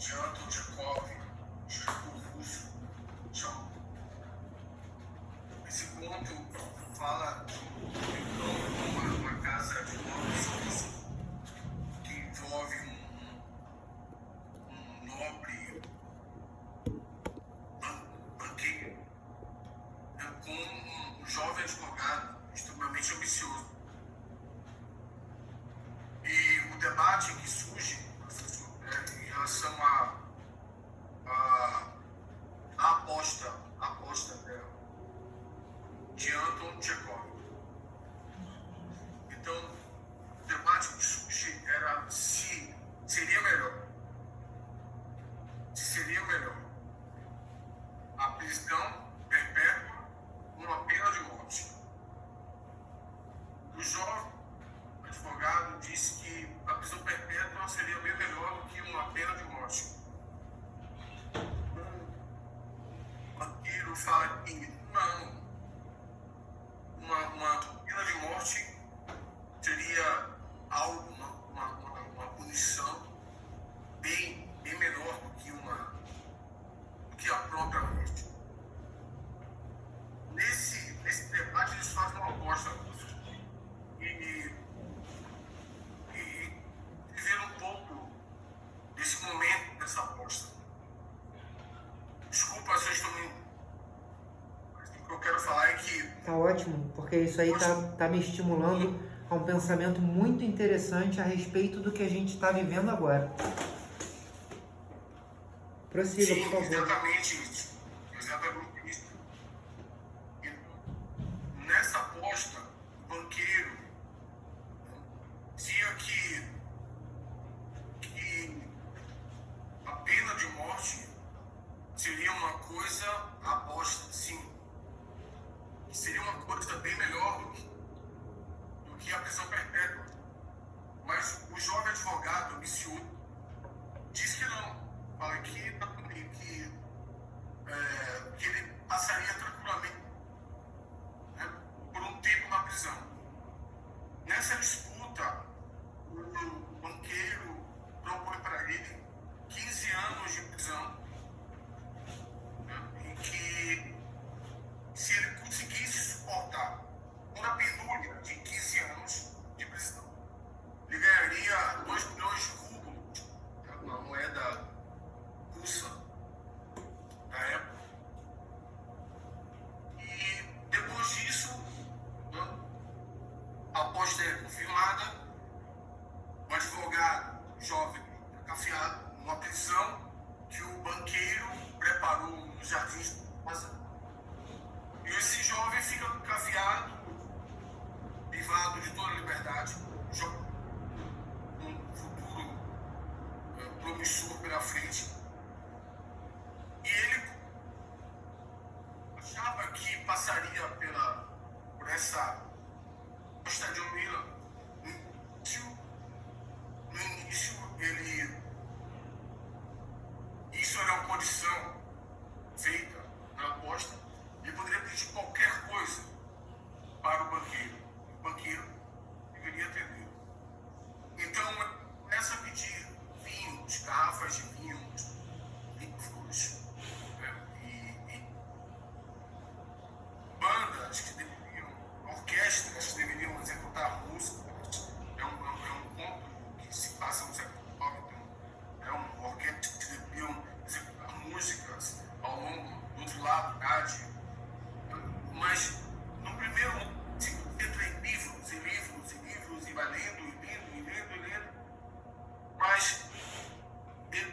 de Anton Chekhov, escritor russo. Esse conto fala de uma casa de mortos que envolve um nobre banqueiro com um jovem advogado extremamente ambicioso. E o debate que surge em relação à aposta de Anton Chekhov. Então, o debate que surge era se seria melhor a prisão perpétua ou uma pena de morte. O jovem advogado disse que a prisão perpétua seria bem melhor do que uma pena de morte. O banqueiro fala que não, uma pena de morte seria algo, uma punição bem menor do que a própria morte. Nesse debate eles fazem uma aposta e viver um pouco desse momento, dessa aposta. Desculpa se eu estou me... Mas o que eu quero falar é que... Tá ótimo, porque isso aí tá me estimulando a um pensamento muito interessante a respeito do que a gente está vivendo agora. Prossiga, Sim, por favor. exatamente isso. E nessa aposta, o banqueiro dizia que a pena de morte seria uma coisa aposta, sim. Seria uma coisa bem melhor do que a prisão perpétua. Mas o jovem advogado ambicioso diz que não. Fala que ele passaria tranquilamente, né, por um tempo na prisão. Nessa disputa, o banqueiro propõe para ele 15 anos de prisão, né, em que, se ele conseguisse suportar uma penúria de 15 anos de prisão, ele ganharia 2 milhões de rublos, uma moeda russa da época. E depois disso, né, a aposta é confirmada, o advogado jovem é cafiado numa prisão que o banqueiro preparou nos jardins de casa. E esse jovem fica cafiado, privado de toda a liberdade, um futuro promissor pela frente. E ele achava que passaria por essa costa de Mila. No início, isso era uma condição feita na aposta. Ele poderia pedir qualquer coisa para o banqueiro. O banqueiro deveria atender. Então, ele começa a pedir vinhos, garrafas de vinhos, livros, né, e bandas que deveriam, orquestras que deveriam executar músicas. É um conto que se passa no século XIX. É uma orquestra que deveriam executar músicas ao longo do outro lado da rádio. Mas, no primeiro momento, se entra em livros e vai lendo, mas ele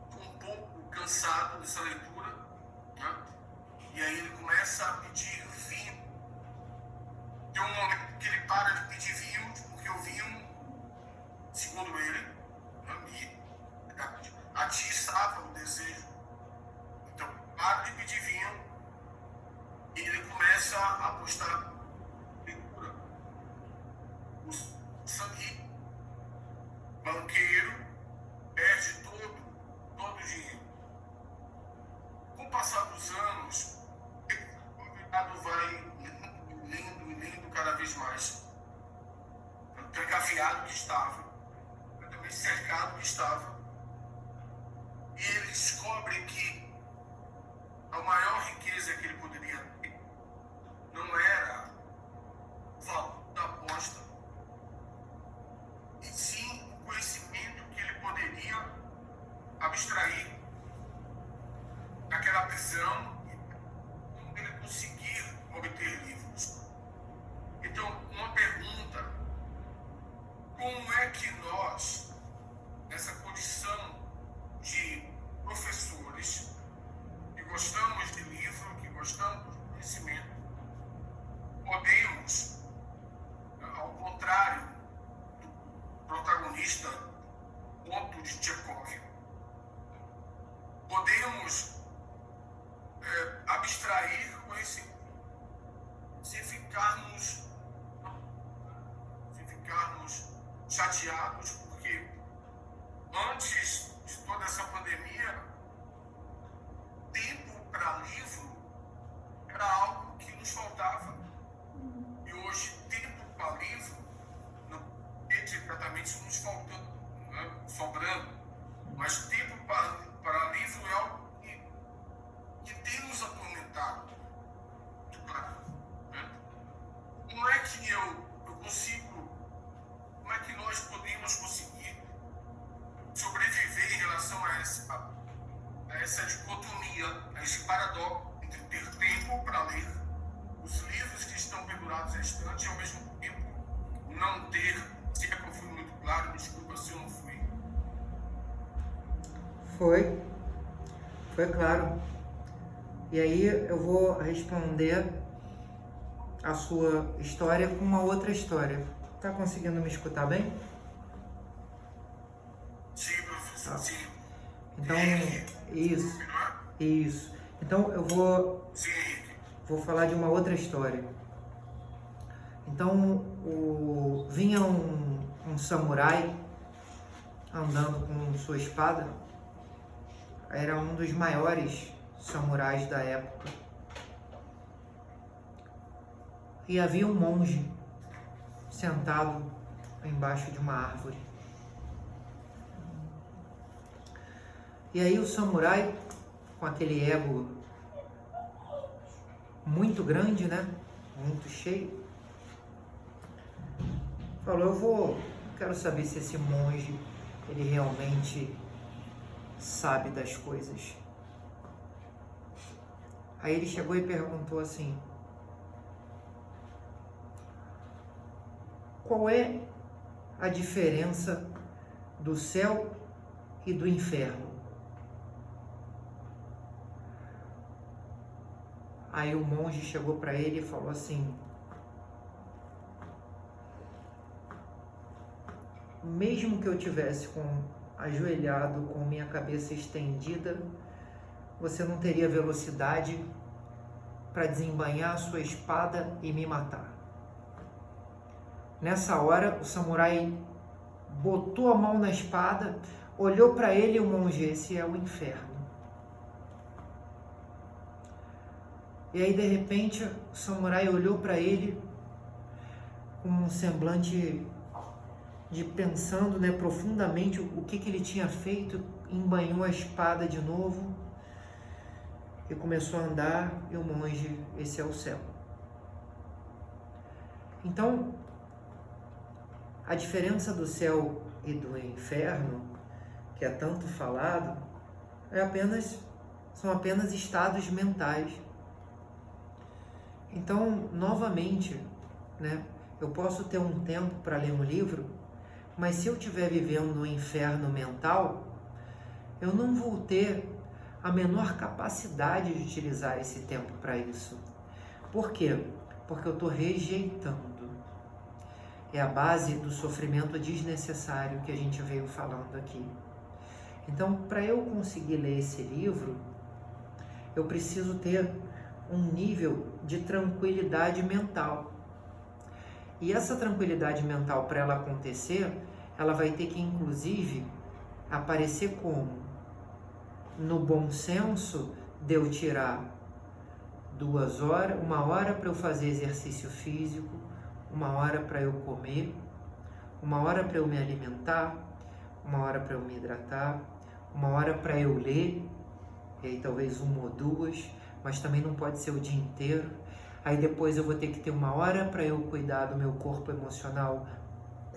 ficou um pouco cansado dessa leitura, né? E aí ele começa a pedir vinho. Tem um momento que ele para de pedir vinho, porque o vinho, segundo ele, né, atiçava o desejo. Então, para de pedir vinho e ele começa a apostar na leitura. O sangue banqueiro perde todo o dinheiro. Com o passar dos anos, o convidado vai lendo cada vez mais. Trancafiado que estava, também cercado que estava. e ele descobre que a maior riqueza que ele poderia ter não era o valor da aposta, e sim o conhecimento que ele poderia abstrair daquela prisão e ele conseguir obter livros. Então, uma pergunta: como é que nós, nessa condição de professores, que gostamos de livro, que gostamos de conhecimento, podemos, ao contrário do protagonista Otto de Chekhov, podemos abstrair conhecimento sem ficarmos chateados, porque antes de toda essa pandemia, tempo para livro era algo que nos faltava. E hoje, tempo para livro não é exatamente nos faltando, né? Sobrando, mas tempo para livro é algo que tem nos atormentado. Né? Como é que eu consigo, como é que nós podemos conseguir sobreviver em relação a essa dicotomia, a esse paradoxo entre ter tempo para ler os livros que estão pendurados à estante e ao mesmo tempo não ter? Se é que eu fui muito claro, desculpa se eu não fui. Foi claro. E aí eu vou responder a sua história com uma outra história. Tá conseguindo me escutar bem? Sim, professor, Tá. sim. Então, Henrique, isso. não é? Isso. Então eu vou Sim, Henrique. falar de uma outra história. Então vinha um samurai andando com sua espada. Era um dos maiores samurais da época. E havia um monge sentado embaixo de uma árvore. E aí o samurai, com aquele ego muito grande, né? Muito cheio, falou: quero saber se esse monge, ele realmente sabe das coisas. Aí ele chegou e perguntou assim: qual é a diferença do céu e do inferno? Aí o monge chegou para ele e falou assim: mesmo que eu tivesse ajoelhado com minha cabeça estendida, você não teria velocidade para desembainhar a sua espada e me matar. Nessa hora, o samurai botou a mão na espada, olhou para ele e o monge: esse é o inferno. E aí, de repente, o samurai olhou para ele com um semblante de pensando, né, profundamente o que ele tinha feito, embainhou a espada de novo e começou a andar, e o monge: esse é o céu. Então, a diferença do céu e do inferno, que é tanto falado, são apenas estados mentais. Então, novamente, né, eu posso ter um tempo para ler um livro, mas se eu estiver vivendo no inferno mental, eu não vou ter a menor capacidade de utilizar esse tempo para isso. Por quê? Porque eu estou rejeitando. É a base do sofrimento desnecessário que a gente veio falando aqui. Então, para eu conseguir ler esse livro, eu preciso ter um nível de tranquilidade mental. E essa tranquilidade mental, para ela acontecer, ela vai ter que, inclusive, aparecer como? No bom senso de eu tirar 2 horas, 1 hora para eu fazer exercício físico, 1 hora para eu comer, 1 hora para eu me alimentar, 1 hora para eu me hidratar, uma hora para eu ler, e aí talvez uma ou duas, mas também não pode ser o dia inteiro. Aí depois eu vou ter que ter uma hora para eu cuidar do meu corpo emocional,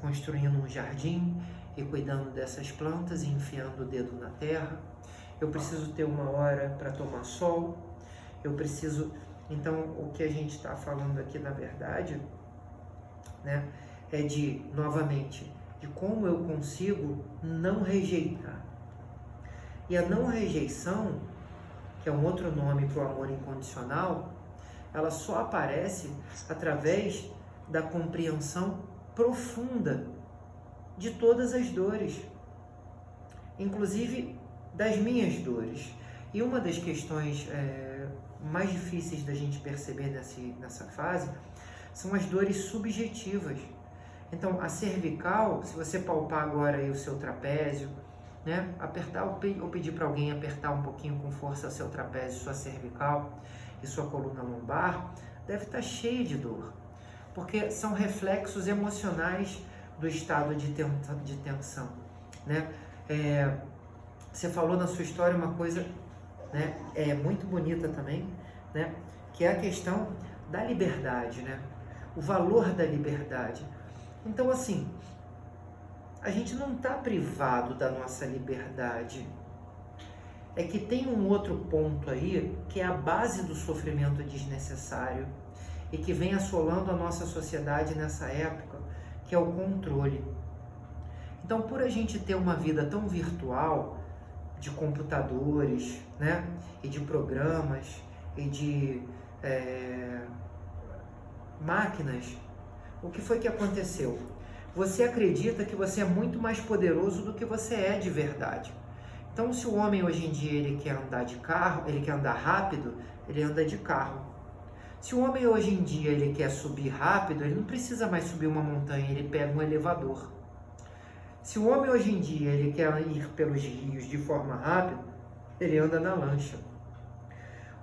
construindo um jardim e cuidando dessas plantas e enfiando o dedo na terra. Eu preciso ter uma hora para tomar sol. Eu preciso... Então, o que a gente está falando aqui, na verdade, né, é de, novamente, de como eu consigo não rejeitar. E a não rejeição, que é um outro nome para o amor incondicional, ela só aparece através da compreensão profunda de todas as dores, inclusive das minhas dores. E uma das questões mais difíceis da gente perceber nessa fase são as dores subjetivas. Então, a cervical, se você palpar agora aí o seu trapézio, né, apertar ou pedir para alguém apertar um pouquinho com força o seu trapézio, sua cervical e sua coluna lombar, deve estar cheio de dor, porque são reflexos emocionais do estado de tensão, né? Você falou na sua história uma coisa, né, muito bonita também, né, que é a questão da liberdade, né, o valor da liberdade. Então, assim, a gente não está privado da nossa liberdade. É que tem um outro ponto aí, que é a base do sofrimento desnecessário e que vem assolando a nossa sociedade nessa época, que é o controle. Então, por a gente ter uma vida tão virtual, de computadores, né, e de programas, e de máquinas, o que foi que aconteceu? Você acredita que você é muito mais poderoso do que você é de verdade. Então, se o homem hoje em dia ele quer andar de carro, ele quer andar rápido, ele anda de carro. Se o homem hoje em dia ele quer subir rápido, ele não precisa mais subir uma montanha, ele pega um elevador. Se o homem hoje em dia ele quer ir pelos rios de forma rápida, ele anda na lancha.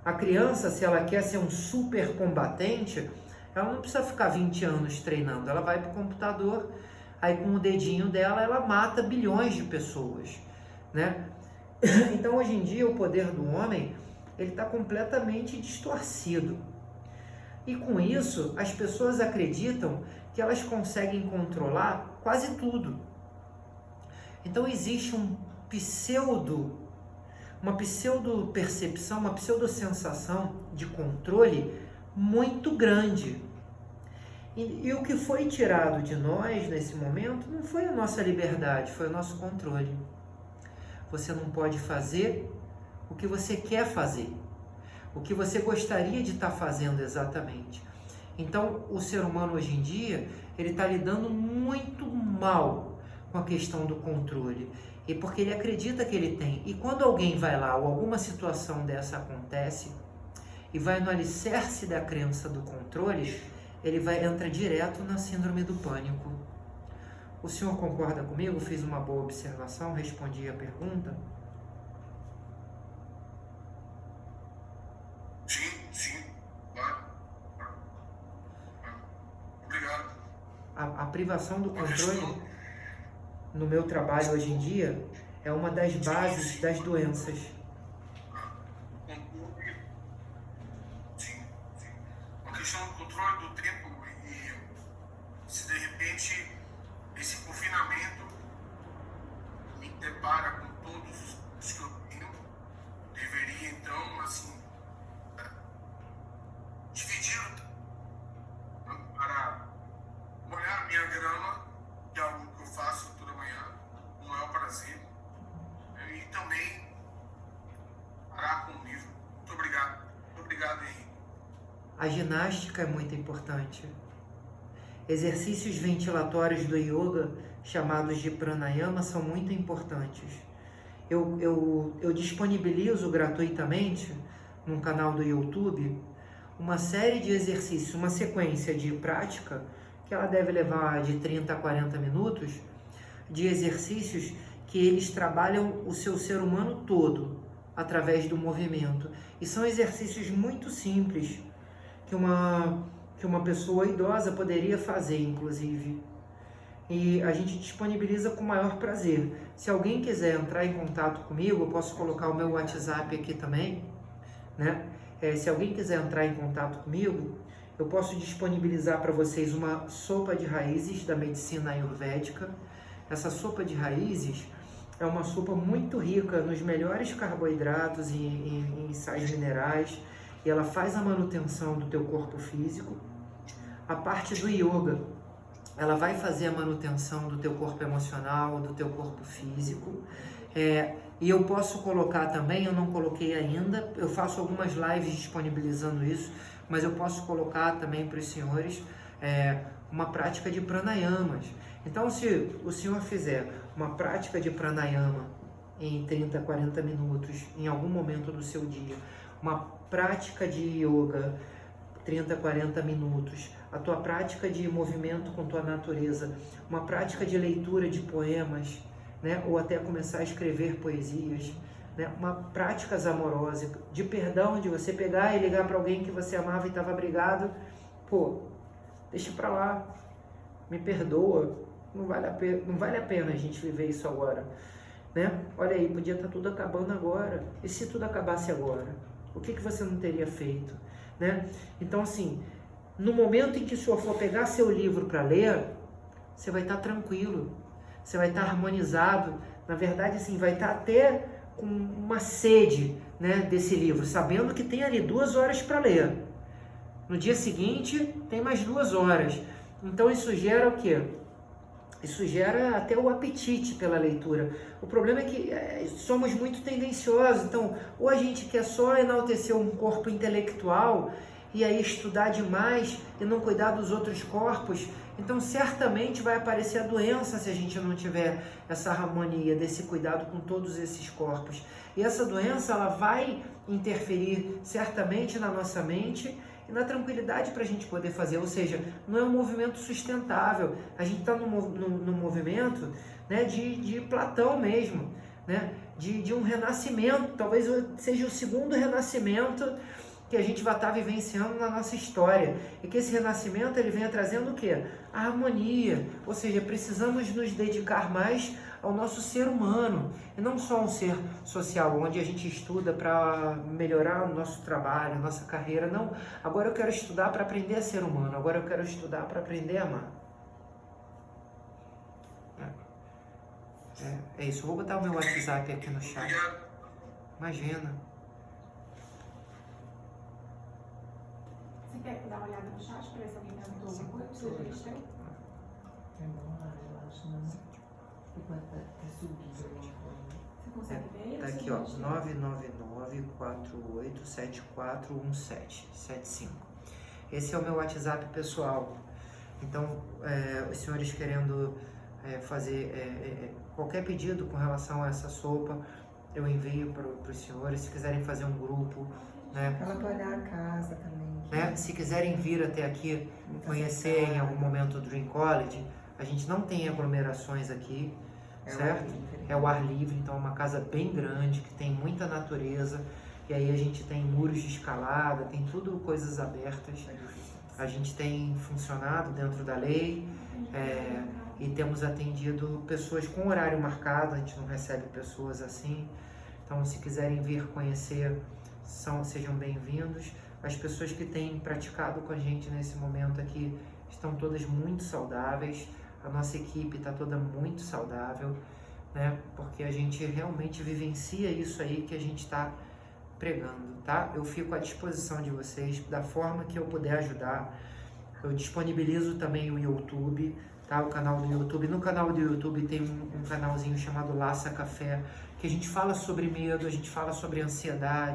A criança, se ela quer ser um super combatente, ela não precisa ficar 20 anos treinando, ela vai para o computador, aí com o dedinho dela ela mata bilhões de pessoas, né? Então hoje em dia o poder do homem ele está completamente distorcido. E com isso as pessoas acreditam que elas conseguem controlar quase tudo. Então existe uma pseudo percepção, uma pseudo sensação de controle muito grande. E o que foi tirado de nós nesse momento não foi a nossa liberdade, foi o nosso controle. Você não pode fazer o que você quer fazer, o que você gostaria de estar fazendo exatamente. Então, o ser humano hoje em dia, ele está lidando muito mal com a questão do controle, e porque ele acredita que ele tem. E quando alguém vai lá, ou alguma situação dessa acontece, e vai no alicerce da crença do controle, ele entra direto na síndrome do pânico. O senhor concorda comigo? Fiz uma boa observação, respondi a pergunta? Sim, claro. Obrigado. A privação do controle, no meu trabalho hoje em dia, é uma das bases das doenças. Sim. A questão do controle do tempo, e se de repente esse confinamento me depara com todos os que eu tenho, deveria então, assim, dividir para molhar a minha grama, que é algo que eu faço toda manhã, com o maior prazer, e também parar com o livro. Muito obrigado, Henrique. A ginástica é muito importante. Exercícios ventilatórios do yoga, chamados de pranayama, são muito importantes. Eu disponibilizo gratuitamente, no canal do YouTube, uma série de exercícios, uma sequência de prática, que ela deve levar de 30 a 40 minutos, de exercícios que eles trabalham o seu ser humano todo, através do movimento. E são exercícios muito simples, que uma pessoa idosa poderia fazer, inclusive. e a gente disponibiliza com o maior prazer. Se alguém quiser entrar em contato comigo, eu posso colocar o meu WhatsApp aqui também, né? Se alguém quiser entrar em contato comigo, eu posso disponibilizar para vocês uma sopa de raízes da medicina ayurvédica. Essa sopa de raízes é uma sopa muito rica nos melhores carboidratos e em sais minerais, e ela faz a manutenção do teu corpo físico. A parte do yoga, ela vai fazer a manutenção do teu corpo emocional, do teu corpo físico. E eu posso colocar também, eu não coloquei ainda, eu faço algumas lives disponibilizando isso, mas eu posso colocar também para os senhores uma prática de pranayamas. Então, se o senhor fizer uma prática de pranayama em 30, 40 minutos, em algum momento do seu dia, uma prática de yoga, 30, 40 minutos, a tua prática de movimento com tua natureza, uma prática de leitura de poemas, né? Ou até começar a escrever poesias, né? Uma práticas amorosas, de perdão, de você pegar e ligar para alguém que você amava e estava brigado, pô, deixa para lá, me perdoa, não vale a pena a gente viver isso agora, né? Olha aí, podia estar tudo acabando agora, e se tudo acabasse agora? O que você não teria feito, né? Então, assim, no momento em que o senhor for pegar seu livro para ler, você vai estar tranquilo, você vai estar harmonizado, na verdade, assim, vai estar até com uma sede, né, desse livro, sabendo que tem ali 2 horas para ler. No dia seguinte, tem mais 2 horas. Então, isso gera o quê? Isso gera até o apetite pela leitura. O problema é que somos muito tendenciosos, então, ou a gente quer só enaltecer um corpo intelectual e aí estudar demais e não cuidar dos outros corpos, então certamente vai aparecer a doença se a gente não tiver essa harmonia, desse cuidado com todos esses corpos. E essa doença, ela vai interferir certamente na nossa mente e na tranquilidade para a gente poder fazer, ou seja, não é um movimento sustentável, a gente está no movimento, né, de Platão mesmo, né, de um renascimento, talvez seja o segundo renascimento que a gente vai estar vivenciando na nossa história, e que esse renascimento ele venha trazendo o quê? A harmonia, ou seja, precisamos nos dedicar mais ao nosso ser humano, e não só um ser social, onde a gente estuda para melhorar o nosso trabalho, a nossa carreira, não. Agora eu quero estudar para aprender a ser humano, agora eu quero estudar para aprender a amar. É isso, eu vou botar o meu WhatsApp aqui no chat. Imagina. Você quer dar uma olhada no chat para ver se alguém perguntou alguma coisa? Você já listou? Eu acho não. Você consegue ver? Tá aqui, ó, 99948741775. Esse é o meu WhatsApp pessoal. Então, os senhores querendo fazer qualquer pedido com relação a essa sopa, eu envio para os senhores. Se quiserem fazer um grupo, né? Ela pode olhar a casa também. Né? Se quiserem vir até aqui, conhecer em algum momento o Dream College, a gente não tem aglomerações aqui, certo? É o ar livre, então é uma casa bem grande, que tem muita natureza, e aí a gente tem muros de escalada, tem tudo coisas abertas. A gente tem funcionado dentro da lei, e temos atendido pessoas com horário marcado, a gente não recebe pessoas assim. Então, se quiserem vir conhecer, sejam bem-vindos. As pessoas que têm praticado com a gente nesse momento aqui estão todas muito saudáveis, a nossa equipe está toda muito saudável, né? Porque a gente realmente vivencia isso aí que a gente está pregando, tá? Eu fico à disposição de vocês da forma que eu puder ajudar. Eu disponibilizo também o YouTube, tá? O canal do YouTube. No canal do YouTube tem um canalzinho chamado Laça Café, que a gente fala sobre medo, a gente fala sobre ansiedade,